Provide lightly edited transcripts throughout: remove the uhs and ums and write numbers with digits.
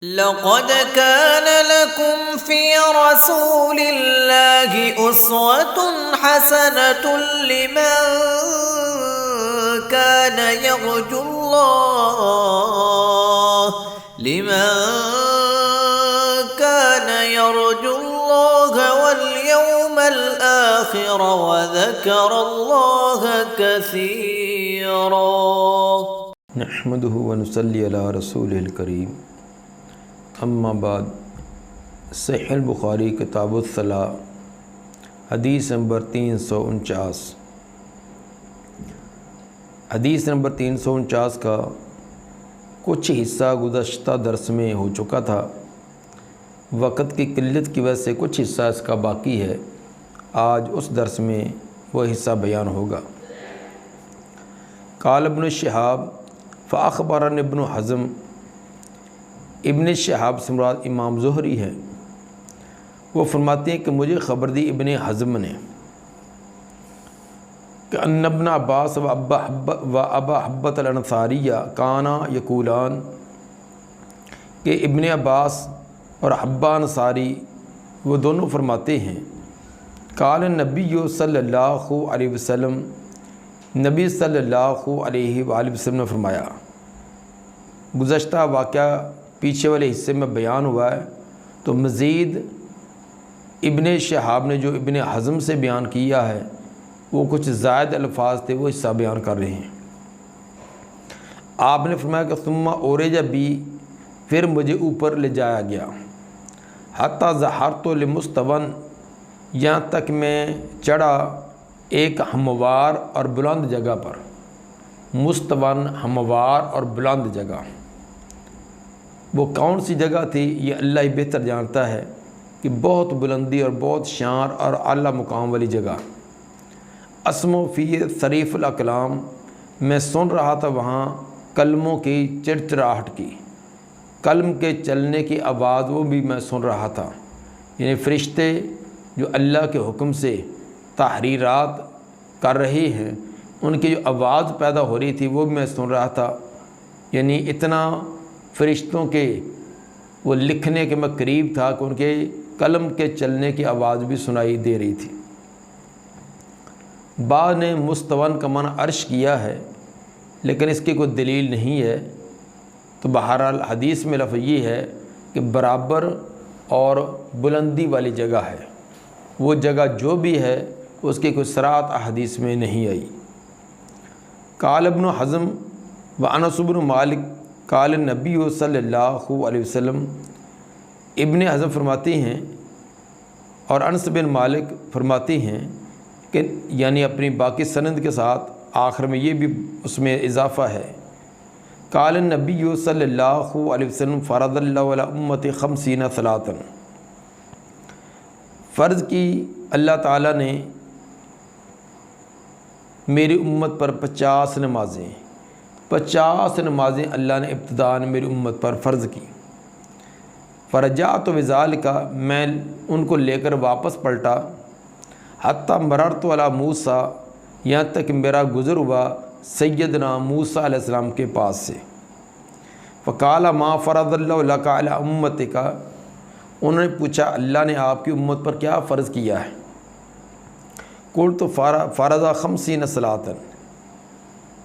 لقد كان لكم في رسول الله أسوة حسنة لمن كان يرجو الله واليوم الآخر وذكر الله كثيرا. نحمده ونصلي على رسوله الكريم. اما بعد، صحیح البخاری کتاب الصلاۃ حدیث نمبر 349. حدیث نمبر 349 کا کچھ حصہ گزشتہ درس میں ہو چکا تھا. وقت کی قلت کی وجہ سے کچھ حصہ اس کا باقی ہے. آج اس درس میں وہ حصہ بیان ہوگا. قال ابن شہاب فاخبرن ابن حزم. ابن شہاب سے مراد امام زہری ہے. وہ فرماتے ہیں کہ مجھے خبر دی ابن حزم نے کہ ان ابن عباس و ابا حبۃ الانصاریہ کانا یقولان، کہ ابن عباس اور حبہ انصاری وہ دونوں فرماتے ہیں قال النبی صلی اللہ علیہ وسلم، نبی صلی اللہ علیہ وآلہ وسلم نے فرمایا. گزشتہ واقعہ پیچھے والے حصے میں بیان ہوا ہے، تو مزید ابن شہاب نے جو ابن حزم سے بیان کیا ہے وہ کچھ زائد الفاظ تھے، وہ حصہ بیان کر رہے ہیں. آپ نے فرمایا کہ ثم اورج بی، پھر مجھے اوپر لے جایا گیا، حتی ظہرت لمستون، یہاں تک میں چڑھا ایک ہموار اور بلند جگہ پر. مستون ہموار اور بلند جگہ، وہ کون سی جگہ تھی یہ اللہ ہی بہتر جانتا ہے، کہ بہت بلندی اور بہت شان اور اعلیٰ مقام والی جگہ. اسمع فی صریف الاقلام، میں سن رہا تھا وہاں کلموں کی چڑچڑاہٹ کی، قلم کے چلنے کی آواز وہ بھی میں سن رہا تھا. یعنی فرشتے جو اللہ کے حکم سے تحریرات کر رہے ہیں ان کی جو آواز پیدا ہو رہی تھی وہ بھی میں سن رہا تھا. یعنی اتنا فرشتوں کے وہ لکھنے کے میں قریب تھا کہ ان کے قلم کے چلنے کی آواز بھی سنائی دے رہی تھی. بعض نے مستون کا معنی عرش کیا ہے، لیکن اس کی کوئی دلیل نہیں ہے. تو بہرحال حدیث میں لفظ یہ ہے کہ برابر اور بلندی والی جگہ ہے. وہ جگہ جو بھی ہے اس کی کوئی صراحت احادیث میں نہیں آئی. قال ابن حزم و انس بن مالک قال النبی صلی اللہ علیہ وسلم. ابن حزم فرماتے ہیں اور انس بن مالک فرماتے ہیں کہ یعنی اپنی باقی سند کے ساتھ آخر میں یہ بھی اس میں اضافہ ہے. قال النبی صلی اللہ علیہ وسلم فرض اللہ علی امتی 50 صلاۃ، فرض کی اللہ تعالیٰ نے میری امت پر 50 نمازیں، 50 نمازیں اللہ نے ابتداءً میری امت پر فرض کی. فرجعت بذالک، میں ان کو لے کر واپس پلٹا. حتی مررت علی موسیٰ، یہاں تک میرا گزر ہوا سیدنا موسیٰ علیہ السلام کے پاس سے. فقال ما فرض اللہ لک علی امتک، انہوں نے پوچھا اللہ نے آپ کی امت پر کیا فرض کیا ہے. قلت فرض 50 صلاۃ،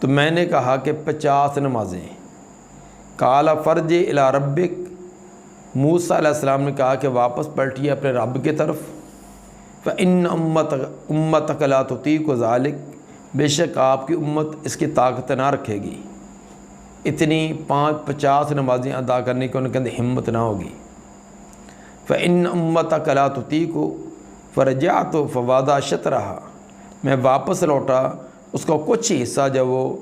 تو میں نے کہا کہ 50 نمازیں. قال فرجع الی ربک، موسیٰ علیہ السلام نے کہا کہ واپس پلٹیے اپنے رب کی طرف. فإن امتک لا تطیق ذلک، بے شک آپ کی امت اس کی طاقت نہ رکھے گی، اتنی 50 نمازیں ادا کرنے کی ان کے اندر ہمت نہ ہوگی. فإن امتک لا تطیق، فرجعت فوضع شطرہا، میں واپس لوٹا، اس کا کچھ حصہ جب وہ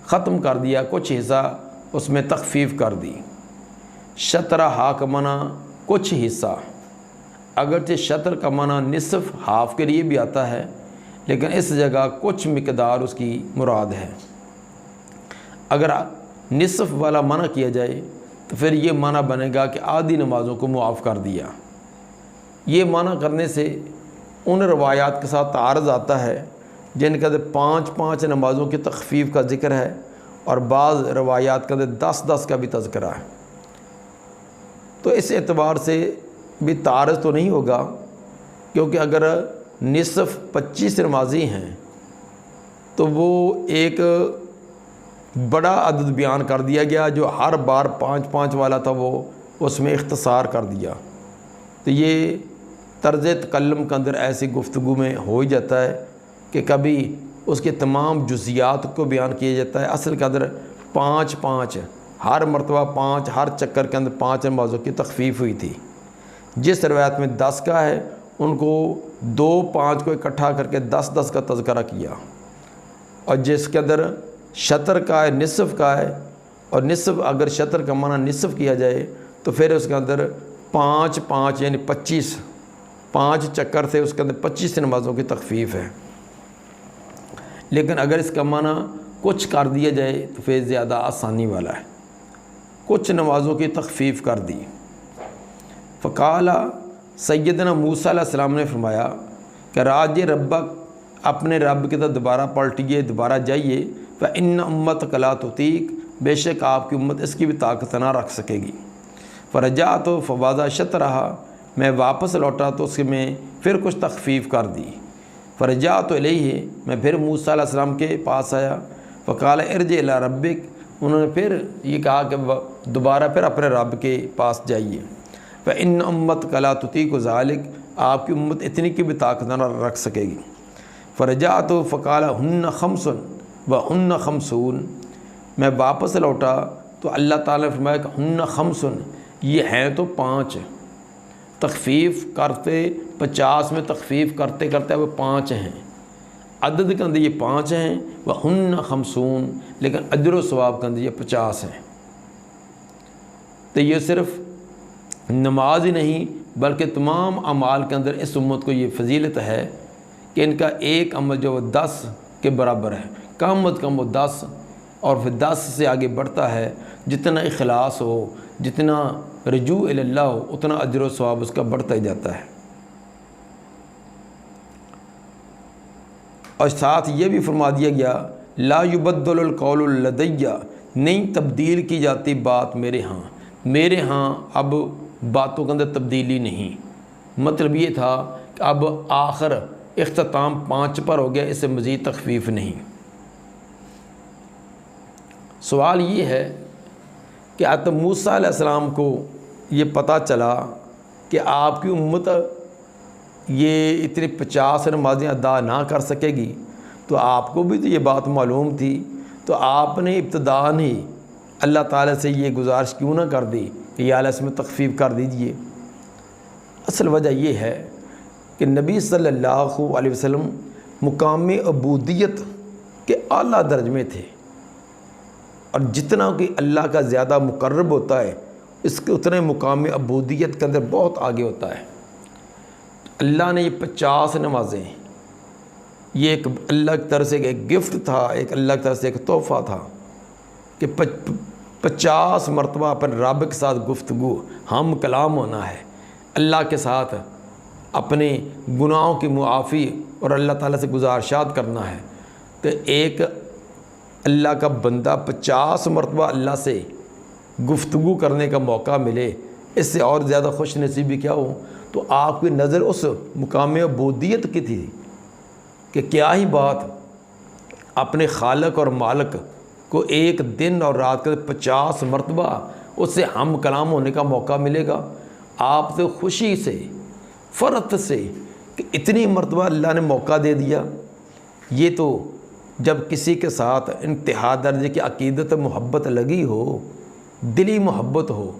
ختم کر دیا، کچھ حصہ اس میں تخفیف کر دی. شطرہا کا معنی کچھ حصہ، اگرچہ شطر کا معنی نصف ہاف کے لیے بھی آتا ہے، لیکن اس جگہ کچھ مقدار اس کی مراد ہے. اگر نصف والا معنی کیا جائے تو پھر یہ معنی بنے گا کہ آدھی نمازوں کو معاف کر دیا. یہ معنی کرنے سے ان روایات کے ساتھ تعارض آتا ہے جن کے اندر 5 نمازوں کی تخفیف کا ذکر ہے، اور بعض روایات کے اندر 10 کا بھی تذکرہ ہے. تو اس اعتبار سے بھی تعارض تو نہیں ہوگا، کیونکہ اگر نصف 25 نمازی ہیں تو وہ ایک بڑا عدد بیان کر دیا گیا جو ہر بار 5 والا تھا، وہ اس میں اختصار کر دیا۔ تو یہ طرز تکلم کے اندر ایسی گفتگو میں ہو ہی جاتا ہے کہ کبھی اس کے تمام جزیات کو بیان کیا جاتا ہے۔ اصل کے اندر 5 ہر مرتبہ 5، ہر چکر کے اندر 5 نمازوں کی تخفیف ہوئی تھی۔ جس روایت میں 10 کا ہے ان کو 2-5 کو اکٹھا کر کے 10 کا تذکرہ کیا، اور جس کے اندر شطر کا ہے، نصف کا ہے، اور نصف اگر شطر کا معنی نصف کیا جائے تو پھر اس کے اندر 5 یعنی 5 چکر سے اس کے اندر 25 نمازوں کی تخفیف ہے۔ لیکن اگر اس کا معنی کچھ کر دیا جائے تو پھر زیادہ آسانی والا ہے، کچھ نمازوں کی تخفیف کر دی۔ فقال سیدنا موسیٰ علیہ السلام نے فرمایا کہ راج ربک، اپنے رب کی طرف دوبارہ پلٹیے، دوبارہ جائیے، فإن امتک لا تطیق، بے شک آپ کی امت اس کی بھی طاقت نہ رکھ سکے گی۔ فرجعت فوضع شطرہا، میں واپس لوٹا تو اس میں پھر کچھ تخفیف کر دی۔ فرجعت الیہ، میں پھر موسیٰ علیہ السلام کے پاس آیا، فقال ارجع الی ربک، انہوں نے پھر یہ کہا کہ دوبارہ پھر اپنے رب کے پاس جائیے۔ فإن امتک لا تطیق ذلک، آپ کی امت اتنی کی بھی طاقت نہ رکھ سکے گی۔ فرجعت فقال ہن 5 وہن 50، میں واپس لوٹا تو اللہ تعالیٰ نے فرمایا کہ ہن 5، یہ ہیں تو 5، تخفیف کرتے 50 میں تخفیف کرتے کرتے وہ 5 ہیں، عدد کے اندر یہ 5 ہیں، وہن 50، لیکن اجر و ثواب کے اندر یہ 50 ہیں۔ تو یہ صرف نماز ہی نہیں بلکہ تمام اعمال کے اندر اس امت کو یہ فضیلت ہے کہ ان کا ایک عمل جو وہ 10 کے برابر ہے، کم از کم وہ 10، اور پھر 10 سے آگے بڑھتا ہے۔ جتنا اخلاص ہو، جتنا رجوع الی اللہ ہو، اتنا اجر و ثواب اس کا بڑھتا ہی جاتا ہے۔ اور ساتھ یہ بھی فرما دیا گیا لا یبدل القول لدی، نہیں تبدیل کی جاتی بات میرے ہاں اب باتوں کے اندر تبدیلی نہیں۔ مطلب یہ تھا کہ اب آخر اختتام 5 پر ہو گیا، اس سے مزید تخفیف نہیں۔ سوال یہ ہے کہ حضرت موسیٰ علیہ السلام کو یہ پتہ چلا کہ آپ کی امت یہ اتنی 50 نمازیں ادا نہ کر سکے گی، تو آپ کو بھی تو یہ بات معلوم تھی، تو آپ نے ابتداءً ہی اللہ تعالیٰ سے یہ گزارش کیوں نہ کر دی کہ یا اللہ اس میں تخفیف کر دیجئے۔ اصل وجہ یہ ہے کہ نبی صلی اللہ علیہ وسلم مقام عبودیت کے اعلیٰ درجے میں تھے، اور جتنا کہ اللہ کا زیادہ مقرب ہوتا ہے اس کے اتنے مقام عبودیت کے اندر بہت آگے ہوتا ہے۔ اللہ نے یہ 50 نمازیں، یہ ایک اللہ کی طرف سے ایک گفٹ تھا، ایک اللہ کی طرف سے ایک تحفہ تھا کہ 50 مرتبہ اپنے رب کے ساتھ گفتگو، ہم کلام ہونا ہے، اللہ کے ساتھ اپنے گناہوں کی معافی اور اللہ تعالیٰ سے گزارشات کرنا ہے۔ تو ایک اللہ کا بندہ 50 مرتبہ اللہ سے گفتگو کرنے کا موقع ملے، اس سے اور زیادہ خوش نصیبی کیا ہو؟ تو آپ کی نظر اس مقام عبودیت کی تھی کہ کیا ہی بات، اپنے خالق اور مالک کو ایک دن اور رات کے 50 مرتبہ اس سے ہم کلام ہونے کا موقع ملے گا۔ آپ سے خوشی سے، فرحت سے کہ اتنی مرتبہ اللہ نے موقع دے دیا۔ یہ تو جب کسی کے ساتھ انتہا درجے کی عقیدت محبت لگی ہو، دلی محبت ہو،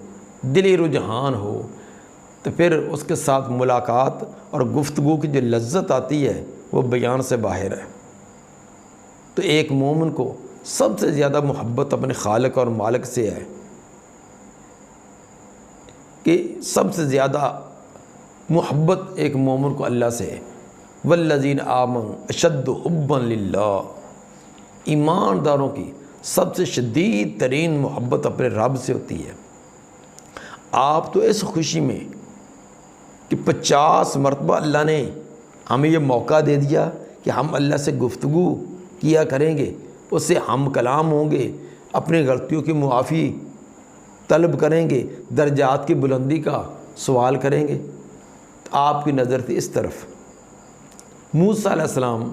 دلی رجحان ہو، تو پھر اس کے ساتھ ملاقات اور گفتگو کی جو لذت آتی ہے وہ بیان سے باہر ہے۔ تو ایک مومن کو سب سے زیادہ محبت اپنے خالق اور مالک سے ہے، کہ سب سے زیادہ محبت ایک مومن کو اللہ سے ہے۔ والذین آمنوا اشد حبا للہ، ایمانداروں کی سب سے شدید ترین محبت اپنے رب سے ہوتی ہے۔ آپ تو اس خوشی میں کہ 50 مرتبہ اللہ نے ہمیں یہ موقع دے دیا کہ ہم اللہ سے گفتگو کیا کریں گے، اس سے ہم کلام ہوں گے، اپنی غلطیوں کی معافی طلب کریں گے، درجات کی بلندی کا سوال کریں گے۔ آپ کی نظر تھی اس طرف۔ موسیٰ علیہ السلام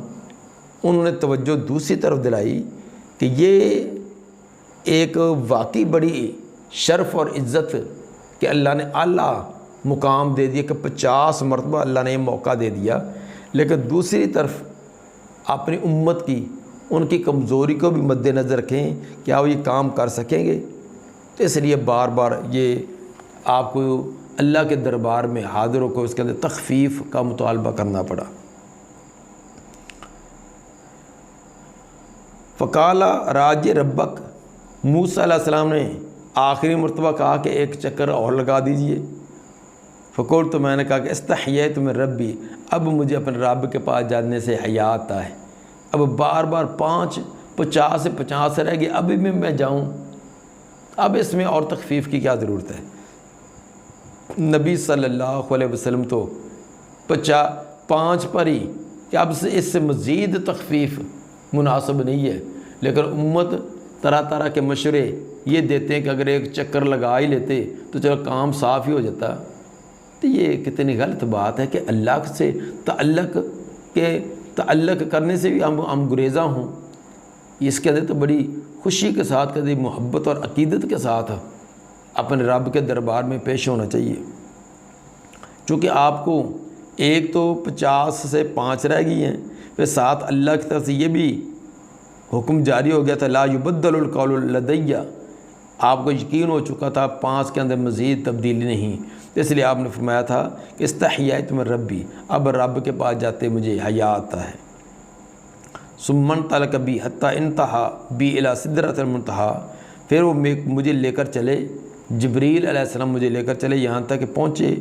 انہوں نے توجہ دوسری طرف دلائی کہ یہ ایک واقعی بڑی شرف اور عزت کہ اللہ نے اعلیٰ مقام دے دیا، کہ 50 مرتبہ اللہ نے یہ موقع دے دیا، لیکن دوسری طرف اپنی امت کی ان کی کمزوری کو بھی مد نظر رکھیں، کیا وہ یہ کام کر سکیں گے؟ تو اس لیے بار بار یہ آپ کو اللہ کے دربار میں حاضر ہو کو اس کے اندر تخفیف کا مطالبہ کرنا پڑا۔ فقالا راج ربک، موسیٰ علیہ السلام نے آخری مرتبہ کہا کہ ایک چکر اور لگا دیجئے۔ فقول، تو میں نے کہا کہ استحییت من ربی، اب مجھے اپنے رب کے پاس جانے سے حیا آتا ہے۔ اب بار بار 50 سے 50 رہ گئے، ابھی میں جاؤں، اب اس میں اور تخفیف کی کیا ضرورت ہے؟ نبی صلی اللہ علیہ وسلم تو 5 پر ہی کہ اب سے اس سے مزید تخفیف مناسب نہیں ہے، لیکن امت طرح طرح کے مشورے یہ دیتے ہیں کہ اگر ایک چکر لگا ہی لیتے تو چلو کام صاف ہی ہو جاتا۔ تو یہ کتنی غلط بات ہے کہ اللہ سے تعلق کرنے سے بھی ہم گریزاں ہوں۔ اس کے اندر تو بڑی خوشی کے ساتھ، کبھی محبت اور عقیدت کے ساتھ اپنے رب کے دربار میں پیش ہونا چاہیے۔ چونکہ آپ کو ایک تو 50 سے 5 رہ گئی ہیں، پھر ساتھ اللہ کی طرف سے یہ بھی حکم جاری ہو گیا تھا لا یبدل القول لدی، آپ کو یقین ہو چکا تھا 5 کے اندر مزید تبدیلی نہیں، اس لیے آپ نے فرمایا تھا کہ استحییت من ربی، اب رب کے پاس جاتے مجھے حیا آتا ہے۔ ثم انطلق بی حتی انتہا بی الی سدرۃ المنتہا، پھر وہ مجھے لے کر چلے، جبریل علیہ السلام مجھے لے کر چلے یہاں تک کہ پہنچے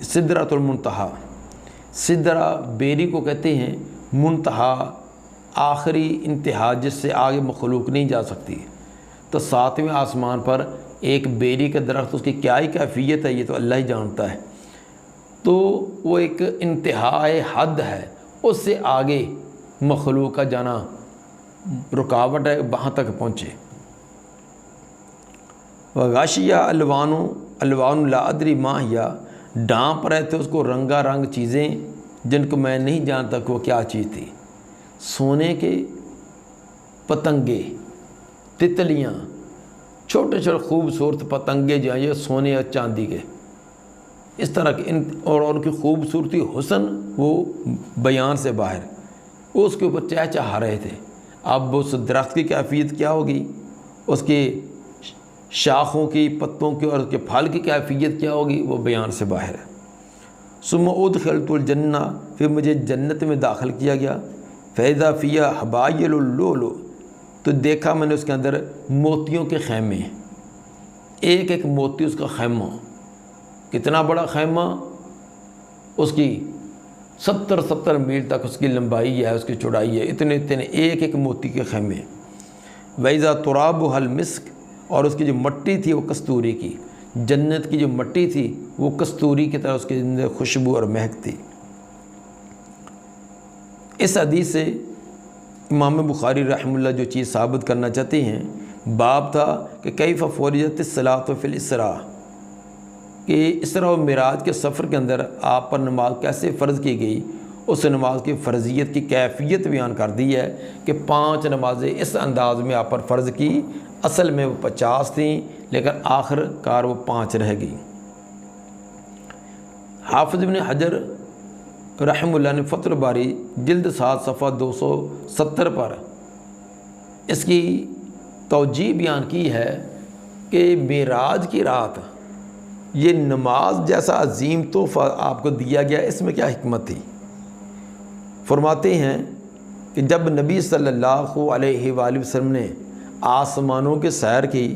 سدرۃ المنتہا۔ سدرہ بیری کو کہتے ہیں، منتہا آخری انتہا جس سے آگے مخلوق نہیں جا سکتی۔ تو 7ویں آسمان پر ایک بیری کا درخت، اس کی کیا ہی کیفیت ہے یہ تو اللہ ہی جانتا ہے۔ تو وہ ایک انتہائی حد ہے، اس سے آگے مخلوق کا جانا رکاوٹ ہے، وہاں تک پہنچے۔ وغاشیہ الوان لا ادری ما ہی، ڈانپ رہے تھے اس کو رنگا رنگ چیزیں جن کو میں نہیں جانتا کہ وہ کیا چیز تھی۔ سونے کے پتنگے، تتلیاں، چھوٹے چھوٹے خوبصورت پتنگے جو ہیں یہ سونے اور چاندی کے، اس طرح کے اور ان کی خوبصورتی حسن وہ بیان سے باہر، وہ اس کے اوپر چہچہا رہے تھے۔ اب اس درخت کی کیفیت کیا ہوگی، اس کے شاخوں کی، پتوں کی اور اس کے پھل کی کیفیت کیا ہوگی، وہ بیان سے باہر ہے۔ ثم ادخلت الجنہ، پھر مجھے جنت میں داخل کیا گیا۔ فاذا فیہا حبائل اللؤلؤ، تو دیکھا میں نے اس کے اندر موتیوں کے خیمے، ایک ایک موتی اس کا خیمہ، کتنا بڑا خیمہ، اس کی 70 میل تک اس کی لمبائی ہے، اس کی چوڑائی ہے، اتنے ایک ایک موتی کے خیمے۔ وَإِذَا تُرَابُهَا الْمِسْكُ، اور اس کی جو مٹی تھی وہ کستوری کی، جنت کی جو مٹی تھی وہ کستوری کی طرح اس کے اندر خوشبو اور مہک تھی۔ اس حدیث سے امام بخاری رحمہ اللہ جو چیز ثابت کرنا چاہتے ہیں، باب تھا کہ کیف فرضت الصلاۃ فی الاسراء، کہ اسراء و معراج کے سفر کے اندر آپ پر نماز کیسے فرض کی گئی، اس نماز کی فرضیت کی کیفیت بیان کر دی ہے کہ 5 نمازیں اس انداز میں آپ پر فرض کی، اصل میں وہ 50 تھیں لیکن آخر کار وہ 5 رہ گئی۔ حافظ ابن حجر رحمہ اللہ نے فتح الباری جلد 7 صفحہ 270 پر اس کی توجیہ بیان کی ہے کہ معراج کی رات یہ نماز جیسا عظیم تحفہ آپ کو دیا گیا، اس میں کیا حکمت تھی۔ فرماتے ہیں کہ جب نبی صلی اللہ علیہ وآلہ وسلم نے آسمانوں کے سیر کی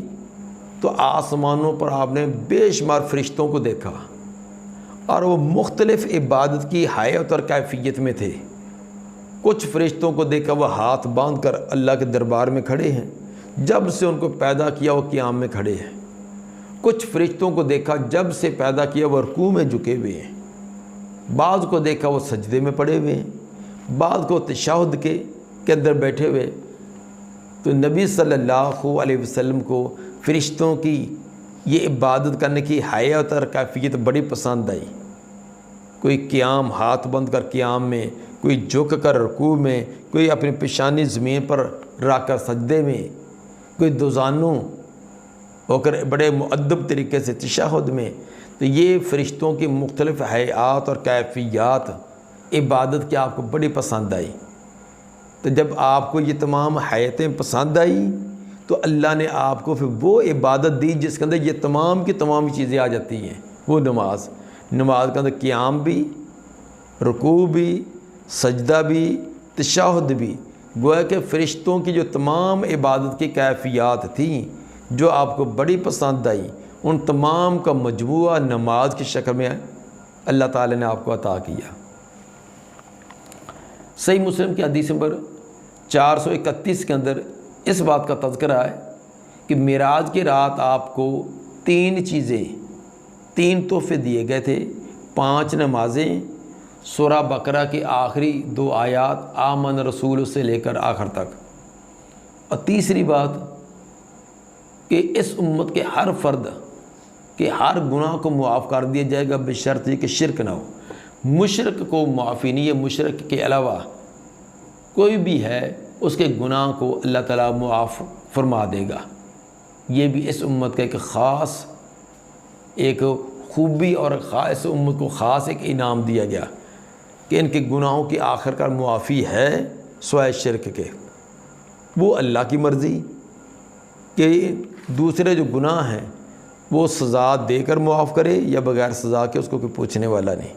تو آسمانوں پر آپ نے بے شمار فرشتوں کو دیکھا اور وہ مختلف عبادت کی حیت اور کیفیت میں تھے۔ کچھ فرشتوں کو دیکھا وہ ہاتھ باندھ کر اللہ کے دربار میں کھڑے ہیں، جب سے ان کو پیدا کیا وہ قیام میں کھڑے ہیں۔ کچھ فرشتوں کو دیکھا جب سے پیدا کیا وہ رکوع میں جھکے ہوئے ہیں، بعض کو دیکھا وہ سجدے میں پڑے ہوئے ہیں، بعض کو تشہد کے اندر بیٹھے ہوئے۔ تو نبی صلی اللہ علیہ وسلم کو فرشتوں کی یہ عبادت کرنے کی حیات اور کیفیت بڑی پسند آئی۔ کوئی قیام ہاتھ بند کر قیام میں، کوئی جھک کر رکوع میں، کوئی اپنی پیشانی زمین پر رکھ کر سجدے میں، کوئی دوزانوں ہو کر بڑے مؤدب طریقے سے تشہد میں۔ تو یہ فرشتوں کی مختلف حیات اور کیفیات عبادت کی آپ کو بڑی پسند آئی۔ تو جب آپ کو یہ تمام حیاتیں پسند آئی تو اللہ نے آپ کو پھر وہ عبادت دی جس کے اندر یہ تمام کی تمام چیزیں آ جاتی ہیں، وہ نماز کے اندر قیام بھی، رکوع بھی، سجدہ بھی، تشہد بھی۔ گویا کہ فرشتوں کی جو تمام عبادت کی کیفیات تھیں جو آپ کو بڑی پسند آئی، ان تمام کا مجموعہ نماز کی شکل میں اللہ تعالی نے آپ کو عطا کیا۔ صحیح مسلم کی حدیث نمبر 431 کے اندر اس بات کا تذکرہ ہے کہ معراج کی رات آپ کو 3 تحفے دیے گئے تھے، 5 نمازیں، سورہ بقرہ کی آخری 2 آیات آمن رسول سے لے کر آخر تک، اور تیسری بات کہ اس امت کے ہر فرد کہ ہر گناہ کو معاف کر دیا جائے گا بشرط یہ کہ شرک نہ ہو۔ مشرک کو معافی نہیں ہے، مشرک کے علاوہ کوئی بھی ہے اس کے گناہ کو اللہ تعالیٰ معاف فرما دے گا۔ یہ بھی اس امت کا ایک خاص ایک خوبی اور اس امت کو خاص ایک انعام دیا گیا کہ ان کے گناہوں کی آخر کار معافی ہے سوائے شرک کے۔ وہ اللہ کی مرضی کہ دوسرے جو گناہ ہیں وہ سزا دے کر معاف کرے یا بغیر سزا کے، اس کو کوئی پوچھنے والا نہیں۔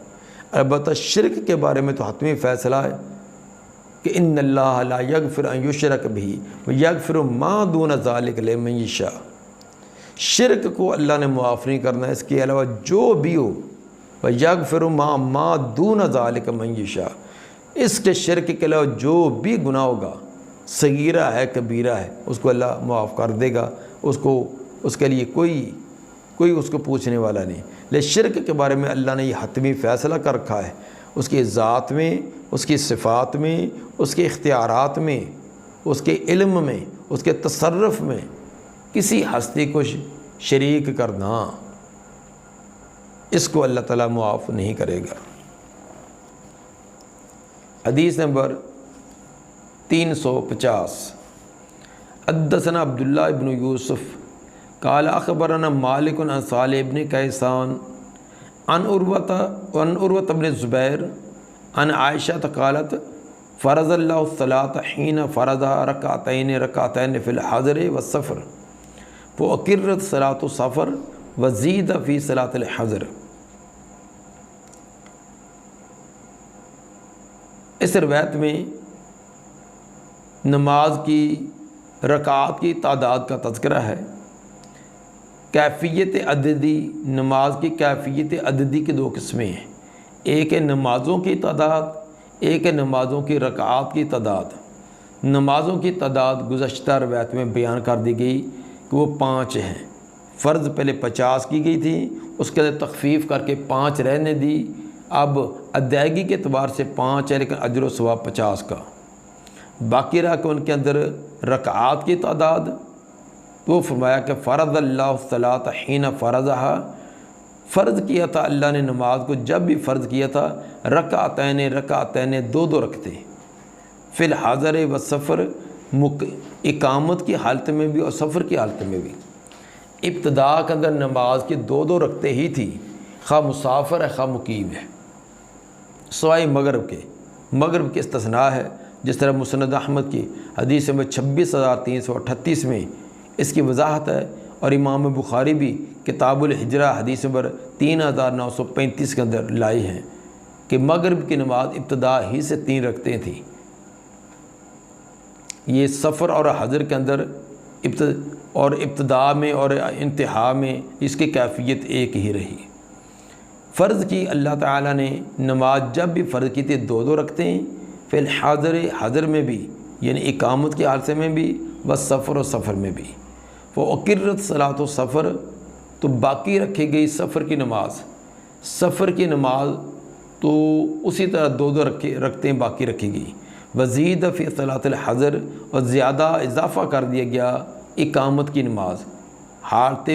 البتہ شرک کے بارے میں تو حتمی فیصلہ ہے کہ ان اللہ لا یغفر ان یشرک بہ ویغفر ما دون ذلک لمن یشاء۔ شرک کو اللہ نے معاف نہیں کرنا، اس کے علاوہ جو بھی ہو ویغفر ما دون ذلک من یشاء، اس کے شرک کے علاوہ جو بھی گناہ ہوگا، صغیرہ ہے کبیرہ ہے، اس کو اللہ معاف کر دے گا، اس کے لیے کوئی اس کو پوچھنے والا نہیں۔ لیکن شرک کے بارے میں اللہ نے یہ حتمی فیصلہ کر رکھا ہے، اس کی ذات میں، اس کی صفات میں، اس کے اختیارات میں، اس کے علم میں، اس کے تصرف میں کسی ہستی کو شریک کرنا، اس کو اللہ تعالیٰ معاف نہیں کرے گا۔ حدیث نمبر 350 حدثنا عبداللہ ابن یوسف قال اخبرنا مالک عن صالح ابن کیسان عن عروۃ بن زبیر عن عائشہ قالت فرض اللہ الصلاۃ حین فرضها رکعتین فی الحضر والسفر فاقرت صلاۃ السفر وزید فی صلاۃ الحضر۔ اس روایت میں نماز کی رکعات کی تعداد کا تذکرہ ہے۔ کیفیت عددی، نماز کی کیفیت عددی کی 2 قسمیں ہیں، ایک ہے نمازوں کی تعداد، ایک ہے نمازوں کی رکعات کی تعداد۔ نمازوں کی تعداد گزشتہ روایت میں بیان کر دی گئی کہ وہ 5 ہیں۔ فرض پہلے 50 کی گئی تھی، اس کے اندر تخفیف کر کے 5 رہنے دی، اب ادائیگی کے اعتبار سے 5 ہے لیکن اجر و ثواب 50 کا باقی رہا کہ ان کے اندر رکعات کی تعداد وہ فرمایا کہ فرض اللہ الصلاۃ حین فرضها، فرض کیا تھا اللہ نے نماز کو جب بھی فرض کیا تھا، رکعتین 2 رکھتے فی الحضر و سفر، اقامت کی حالت میں بھی اور سفر کی حالت میں بھی۔ ابتدا کے اندر نماز کی 2 رکھتے ہی تھی، خواہ مسافر ہے خواہ مقیم ہے، سوائے مغرب کے استثناء ہے، جس طرح مسند احمد کی حدیث میں 26,338 میں اس کی وضاحت ہے، اور امام بخاری بھی کتاب الحجرہ حدیث نمبر 3,935 کے اندر لائی ہیں کہ مغرب کی نماز ابتدا ہی سے 3 رکھتے تھیں۔ یہ سفر اور حضر کے اندر ابتدا میں اور انتہا میں اس کی کیفیت ایک ہی رہی۔ فرض کی اللہ تعالیٰ نے نماز جب بھی فرض کی تھی 2 رکھتے ہیں، فی الحاضر حضر میں بھی یعنی اقامت کی حالت میں بھی، والسفر و سفر میں بھی۔ فاقرت صلاۃ السفر، تو باقی رکھی گئی سفر کی نماز تو اسی طرح 2 رکھتے ہیں باقی رکھی گئی۔ وزید فی صلاۃ الحضر، اور زیادہ اضافہ کر دیا گیا اقامت کی نماز، حالت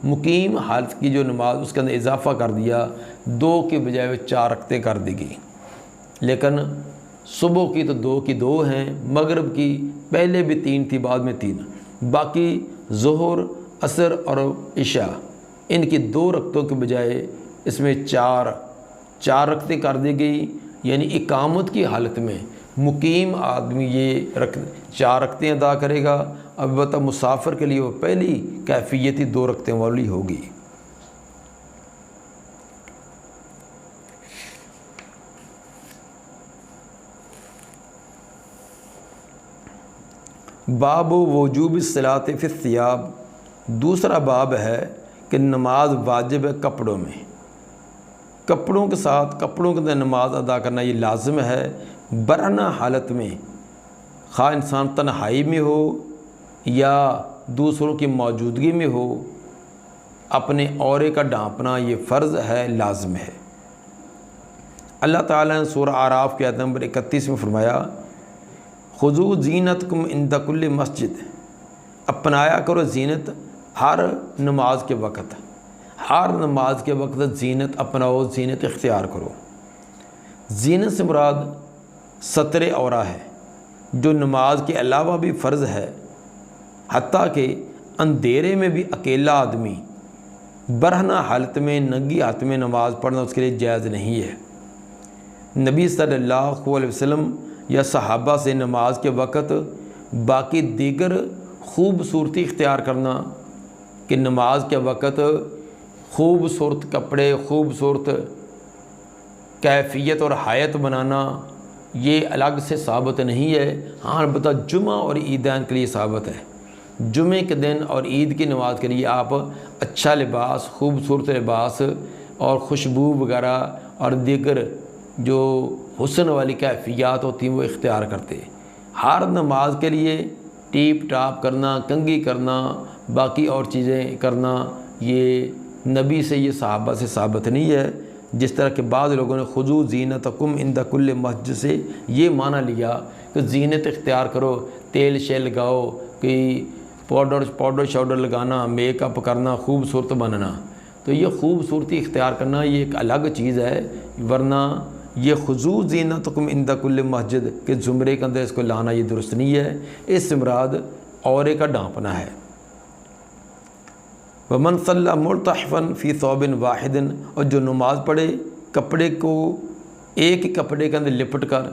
مقیم حالت کی جو نماز اس کے اندر اضافہ کر دیا، 2 کے بجائے 4 رکعتیں کر دی گئی، لیکن صبح کی تو 2 کی 2 ہیں، مغرب کی پہلے بھی 3 تھی بعد میں 3، باقی ظہر عصر اور عشاء ان کی 2 رکعتوں کے بجائے اس میں 4 رکعتیں کر دی گئی، یعنی اقامت کی حالت میں مقیم آدمی یہ 4 رکعتیں ادا کرے گا، البتہ مسافر کے لیے وہ پہلی کیفیتی 2 رکعتیں والی ہوگی۔ باب وجوب الصلاۃ فی الثیاب، دوسرا باب ہے کہ نماز واجب ہے کپڑوں میں، کپڑوں کے ساتھ کپڑوں کے اندر نماز ادا کرنا یہ لازم ہے، برہنہ حالت میں، خواہ انسان تنہائی میں ہو یا دوسروں کی موجودگی میں ہو، اپنے عورے کا ڈھانپنا یہ فرض ہے، لازم ہے۔ اللہ تعالیٰ نے سورہ اعراف کی آیت نمبر 31 میں فرمایا خذوا زینتکم عند کل مسجد، اپنایا کرو زینت ہر نماز کے وقت، ہر نماز کے وقت زینت اپناؤ، زینت اختیار کرو۔ زینت سے مراد ستر عورہ ہے جو نماز کے علاوہ بھی فرض ہے، حتیٰ کہ اندھیرے میں بھی اکیلا آدمی برہنہ حالت میں ننگی ہاتھ میں نماز پڑھنا اس کے لیے جائز نہیں ہے۔ نبی صلی اللہ علیہ وسلم یا صحابہ سے نماز کے وقت باقی دیگر خوبصورتی اختیار کرنا کہ نماز کے وقت خوبصورت کپڑے، خوبصورت کیفیت اور حیت بنانا یہ الگ سے ثابت نہیں ہے، ہاں البتہ جمعہ اور عیدین کے لیے ثابت ہے۔ جمعے کے دن اور عید کی نماز کے لیے آپ اچھا لباس، خوبصورت لباس اور خوشبو وغیرہ اور دیگر جو حسن والی کیفیات ہوتی ہیں وہ اختیار کرتے۔ ہر نماز کے لیے ٹیپ ٹاپ کرنا، کنگھی کرنا، باقی اور چیزیں کرنا یہ نبی سے، یہ صحابہ سے ثابت نہیں ہے، جس طرح کہ بعض لوگوں نے خذوا زینتکم عند کل مسجد سے یہ معنی لیا کہ زینت اختیار کرو، تیل شیل لگاؤ، کہ پاؤڈر شاؤڈر لگانا، میک اپ کرنا، خوبصورت بننا، تو یہ خوبصورتی اختیار کرنا یہ ایک الگ چیز ہے، ورنہ یہ خذوا زینتکم عند کل مسجد کے زمرے کے اندر اس کو لانا یہ درست نہیں ہے، اس سے مراد عورے کا ڈھانپنا ہے۔ ومن صلی ملتحفا فی ثوب واحد، اور جو نماز پڑھے کپڑے کو ایک ہی کپڑے کے اندر لپٹ کر،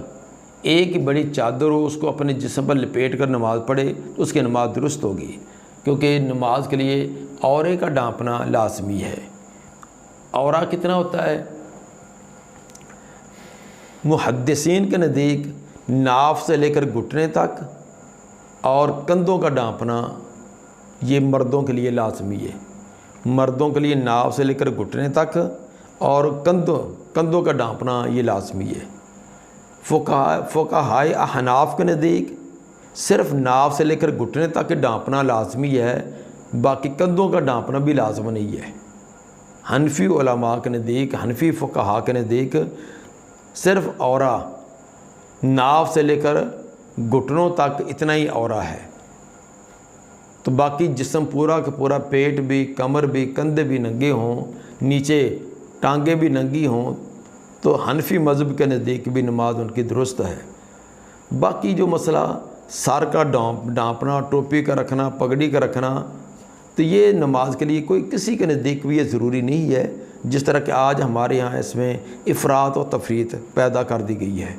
ایک ہی بڑی چادر ہو اس کو اپنے جسم پر لپیٹ کر نماز پڑھے تو اس کی نماز درست ہوگی، کیونکہ نماز کے لیے عورے کا ڈھانپنا لازمی ہے۔ عورہ کتنا ہوتا ہے؟ محدثین کے نزدیک ناف سے لے کر گھٹنے تک اور کندھوں کا ڈھانپنا یہ مردوں کے لیے لازمی ہے، مردوں کے لیے ناف سے لے کر گھٹنے تک اور کندھوں کا ڈھانپنا یہ لازمی ہے۔ فقہائے احناف کے نزدیک صرف ناف سے لے کر گھٹنے تک ڈھانپنا لازمی ہے، باقی کندھوں کا ڈھانپنا بھی لازم نہیں ہے۔ حنفی علماء کے نزدیک، حنفی فقہاء کے نزدیک صرف عورہ ناف سے لے کر گھٹنوں تک اتنا ہی عورہ ہے، تو باقی جسم پورا کا پورا، پیٹ بھی، کمر بھی، کندھے بھی ننگے ہوں، نیچے ٹانگیں بھی ننگی ہوں، تو حنفی مذہب کے نزدیک بھی نماز ان کی درست ہے۔ باقی جو مسئلہ سر کا ڈھانپنا، ٹوپی کا رکھنا، پگڑی کا رکھنا، تو یہ نماز کے لیے کوئی کسی کے نزدیک بھی یہ ضروری نہیں ہے، جس طرح کہ آج ہمارے یہاں اس میں افراط و تفریط پیدا کر دی گئی ہے۔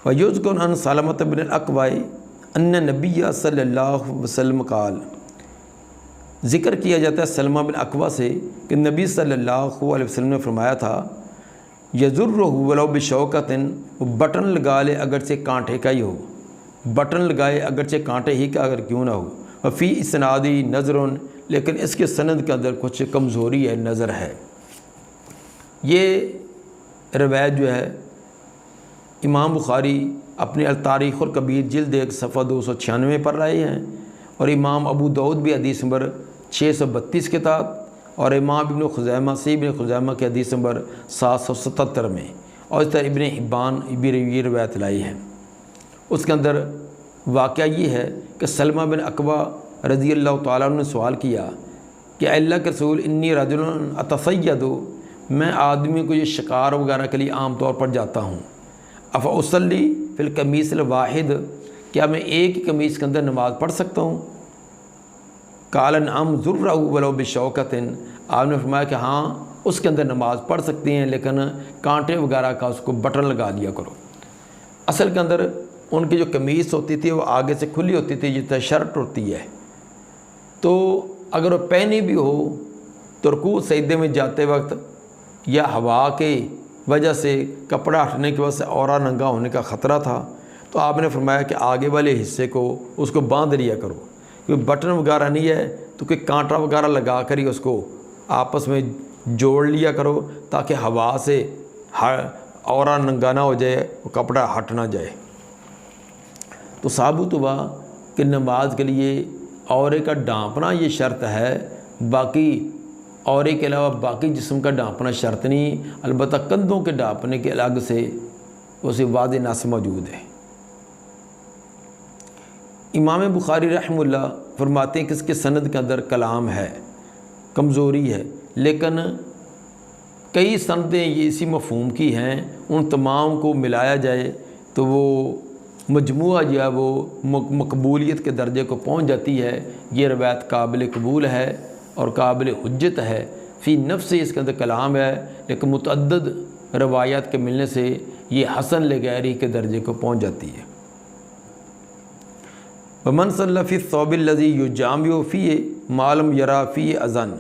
وَيُذْكَرُ عَنْ سَلَمَةَ بْنِ الْأَكْوَعِ أَنَّ النَّبِيَّ صلی اللہ علیہ وسلم قال، ذکر کیا جاتا ہے سلمہ بن اکوع سے کہ نبی صلی اللہ علیہ وسلم نے فرمایا تھا یَذُرُّهُ وَلَوْ بِشَوْكَةٍ، وہ بٹن لگا لے اگرچہ کانٹے کا ہی ہو، بٹن لگائے اگرچہ کانٹے ہی کا اگر کیوں نہ ہو۔ وفی اسنادی نظر، لیکن اس کے سند کے اندر کچھ کمزوری ہے، نظر ہے۔ یہ روایت جو ہے امام بخاری اپنے التاریخ الکبیر جلد 1 صفحہ 296 پر لائے ہیں، اور امام ابو داؤد بھی حدیث نمبر 632 کے تحت، اور امام ابن خزیمہ ابن خزیمہ کے حدیث نمبر 777 میں، اور اس طرح ابن حبان بھی یہ روایت لائی ہے۔ اس کے اندر واقعہ یہ ہے کہ سلمہ بن اکوع رضی اللہ تعالیٰ عنہ نے سوال کیا کہ اللہ کے رسول انی رجل اتسید، میں آدمی کو یہ شکار وغیرہ کے لیے عام طور پر جاتا ہوں، افاصلی فی القمیص الواحد، کیا میں ایک ہی قمیص کے اندر نماز پڑھ سکتا ہوں؟ قال نعم ذرہ ولو بشوکۃ، آپ نے فرمایا کہ ہاں اس کے اندر نماز پڑھ سکتے ہیں، لیکن کانٹے وغیرہ کا اس کو بٹن لگا دیا کرو۔ اصل کے اندر ان کی جو قمیص ہوتی تھی وہ آگے سے کھلی ہوتی تھی جس طرح شرٹ ہوتی ہے، تو اگر وہ پہنی بھی ہو تو رکوع سجدے میں جاتے وقت یا ہوا کے وجہ سے کپڑا ہٹنے کی وجہ سے عورہ ننگا ہونے کا خطرہ تھا، تو آپ نے فرمایا کہ آگے والے حصے کو اس کو باندھ لیا کرو، کیونکہ بٹن وغیرہ نہیں ہے تو کوئی کانٹا وغیرہ لگا کر ہی اس کو آپس میں جوڑ لیا کرو تاکہ ہوا سے عورہ ننگا نہ ہو جائے، وہ کپڑا ہٹ نہ جائے۔ تو ثابت ہوا کہ نماز کے لیے عورے کا ڈھانپنا یہ شرط ہے، باقی عورے کے علاوہ باقی جسم کا ڈھانپنا شرط نہیں، البتہ کندھوں کے ڈھانپنے کے الگ سے اسے واضح نص موجود ہے۔ امام بخاری رحمہ اللہ فرماتے ہیں کہ اس کے سند کے اندر کلام ہے، کمزوری ہے، لیکن کئی سندیں یہ اسی مفہوم کی ہیں، ان تمام کو ملایا جائے تو وہ مجموعہ جو ہے وہ مقبولیت کے درجے کو پہنچ جاتی ہے۔ یہ روایت قابل قبول ہے اور قابل حجت ہے، فی نفس اس کے اندر کلام ہے، لیکن متعدد روایات کے ملنے سے یہ حسن لغیری کے درجے کو پہنچ جاتی ہے۔ ومن صلی فی الثوب الذی یجامع فیہ ما لم یری فیہ اذن،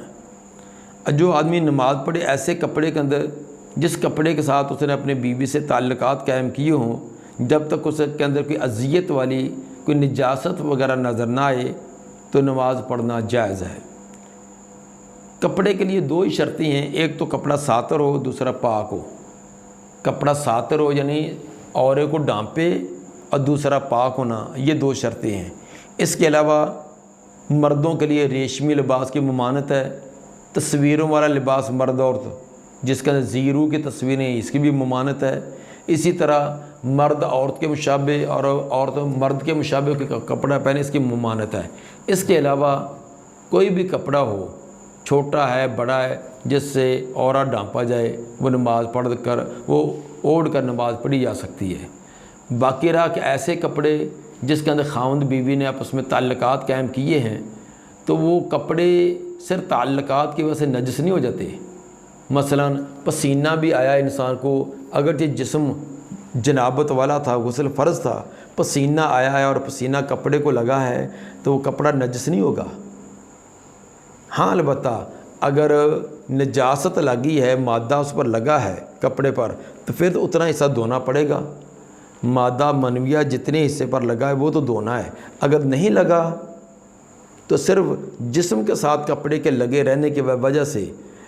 جو آدمی نماز پڑھے ایسے کپڑے کے اندر جس کپڑے کے ساتھ اس نے اپنے بیوی سے تعلقات قائم کیے ہوں، جب تک اس کے اندر کوئی اذیت والی کوئی نجاست وغیرہ نظر نہ آئے تو نماز پڑھنا جائز ہے۔ کپڑے کے لیے دو ہی شرطیں ہیں، ایک تو کپڑا ساتر ہو، دوسرا پاک ہو۔ کپڑا ساتر ہو یعنی عورے کو ڈھانپے، اور دوسرا پاک ہونا، یہ دو شرطیں ہیں۔ اس کے علاوہ مردوں کے لیے ریشمی لباس کی ممانعت ہے، تصویروں والا لباس مرد عورت جس کے اندر زیرو کی تصویریں، اس کی بھی ممانعت ہے۔ اسی طرح مرد عورت کے مشابہ اور عورت مرد کے مشابہ کپڑا پہنے، اس کی ممانعت ہے۔ اس کے علاوہ کوئی بھی کپڑا ہو، چھوٹا ہے بڑا ہے، جس سے عورہ ڈھانپا جائے، وہ نماز پڑھ کر وہ اوڑھ کر نماز پڑھی جا سکتی ہے۔ باقی رہا کہ ایسے کپڑے جس کے اندر خاوند بیوی نے آپس میں تعلقات قائم کیے ہیں، تو وہ کپڑے صرف تعلقات کی وجہ سے نجس نہیں ہو جاتے۔ مثلا پسینہ بھی آیا انسان کو، اگرچہ جسم جنابت والا تھا، غسل فرض تھا، پسینہ آیا ہے اور پسینہ کپڑے کو لگا ہے تو وہ کپڑا نجس نہیں ہوگا۔ ہاں البتہ اگر نجاست لگی ہے، مادہ اس پر لگا ہے کپڑے پر، تو پھر تو اتنا حصہ دھونا پڑے گا۔ مادہ منویہ جتنے حصے پر لگا ہے وہ تو دھونا ہے، اگر نہیں لگا تو صرف جسم کے ساتھ کپڑے کے لگے رہنے کی وجہ سے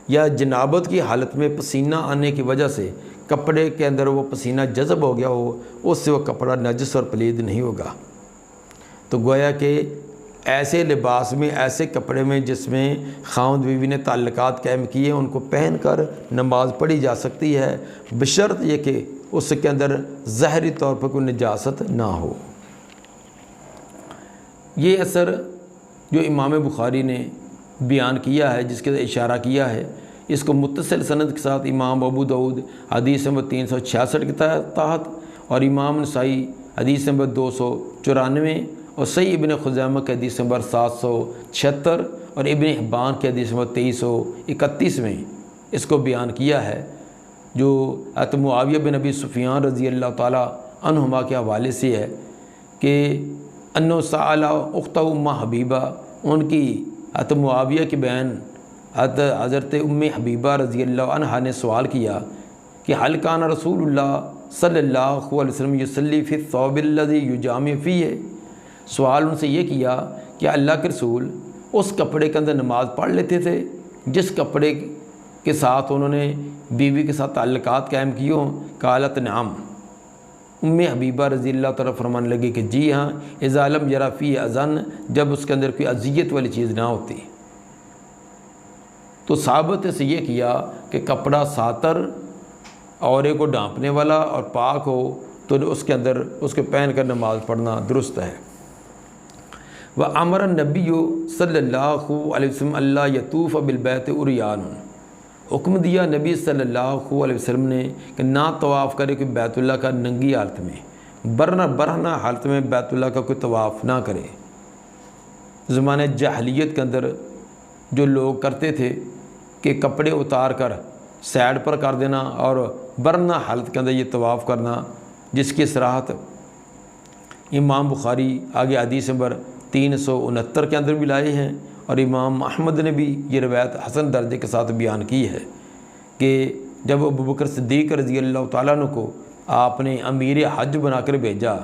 یا جنابت کی حالت میں پسینہ آنے کی وجہ سے کپڑے کے اندر وہ پسینہ جذب ہو گیا ہو، اس سے وہ کپڑا نجس اور پلید نہیں ہوگا۔ تو گویا کہ ایسے لباس میں، ایسے کپڑے میں جس میں خاوند بیوی نے تعلقات قائم کیے، ان کو پہن کر نماز پڑھی جا سکتی ہے، بشرط یہ کہ اس کے اندر ظاہری طور پر کوئی نجاست نہ ہو۔ یہ اثر جو امام بخاری نے بیان کیا ہے، جس کے اشارہ کیا ہے، اس کو متصل سند کے ساتھ امام ابو داؤد حدیث نمبر 366 کے تحت، اور امام نسائی حدیث نمبر 294، اور صحیح ابن خزیمہ کے حدیث نمبر 776، اور ابن حبان کے حدیث نمبر 2331 میں اس کو بیان کیا ہے، جو حضرت معاویہ بن ابی سفیان رضی اللہ تعالیٰ عنہما کے حوالے سے ہے کہ انہ سأل اختہ ام حبیبہ، ان کی حضرت معاویہ کی بہن حضرت ام حبیبہ رضی اللہ عنہا نے سوال کیا کہ حل کان رسول اللہ صلی اللہ علیہ وسلم یصلی فی الثوب الذی یجامع فیہ، سوال ان سے یہ کیا کہ اللہ کے رسول اس کپڑے کے اندر نماز پڑھ لیتے تھے جس کپڑے کے ساتھ انہوں نے بیوی کے ساتھ تعلقات قائم کیے ہوں؟ قالت نعم، ام حبیبہ رضی اللہ تعالیٰ فرمانے لگی کہ جی ہاں، اذا لم یری فیہ اذن، جب اس کے اندر کوئی اذیت والی چیز نہ ہوتی۔ تو ثابت سے یہ کیا کہ کپڑا ساتر، عورے کو ڈھانپنے والا اور پاک ہو تو اس کے اندر اس کے پہن کر نماز پڑھنا درست ہے۔ و امر النبی صلی اللہ علیہ وسلم اللہ یطوف بالبیت عریان، حکم دیا نبی صلی اللہ علیہ وسلم نے کہ نہ طواف کرے کوئی بیت اللہ کا ننگی حالت میں، برہنہ حالت میں بیت اللہ کا کوئی طواف نہ کرے۔ زمانہ جاہلیت کے اندر جو لوگ کرتے تھے کہ کپڑے اتار کر سائڈ پر کر دینا اور برہنہ حالت کے اندر یہ طواف کرنا، جس کی صراحت امام بخاری آگے حدیث نمبر 369 کے اندر بھی لائے ہیں، اور امام احمد نے بھی یہ روایت حسن درجے کے ساتھ بیان کی ہے کہ جب ابوبکر صدیق رضی اللہ تعالیٰ عنہ کو آپ نے امیر حج بنا کر بھیجا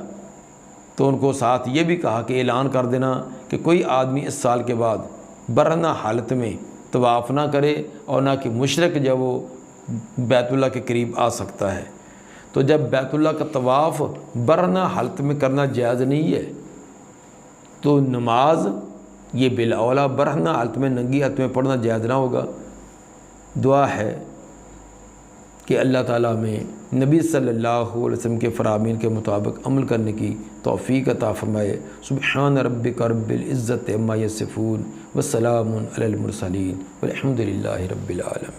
تو ان کو ساتھ یہ بھی کہا کہ اعلان کر دینا کہ کوئی آدمی اس سال کے بعد برہنہ حالت میں طواف نہ کرے اور نہ کہ مشرک جب وہ بیت اللہ کے قریب آ سکتا ہے۔ تو جب بیت اللہ کا طواف برہنہ حالت میں کرنا جائز نہیں ہے تو نماز یہ بالاولیٰ برہنہ حالت میں ننگی حالت میں پڑھنا جائز نہ ہوگا۔ دعا ہے کہ اللہ تعالیٰ میں نبی صلی اللہ علیہ وسلم کے فرامین کے مطابق عمل کرنے کی توفیق عطا فرمائے۔ سبحان ربک رب العزت عما یصفون وسلام علی المرسلین والحمد للہ رب العالمین۔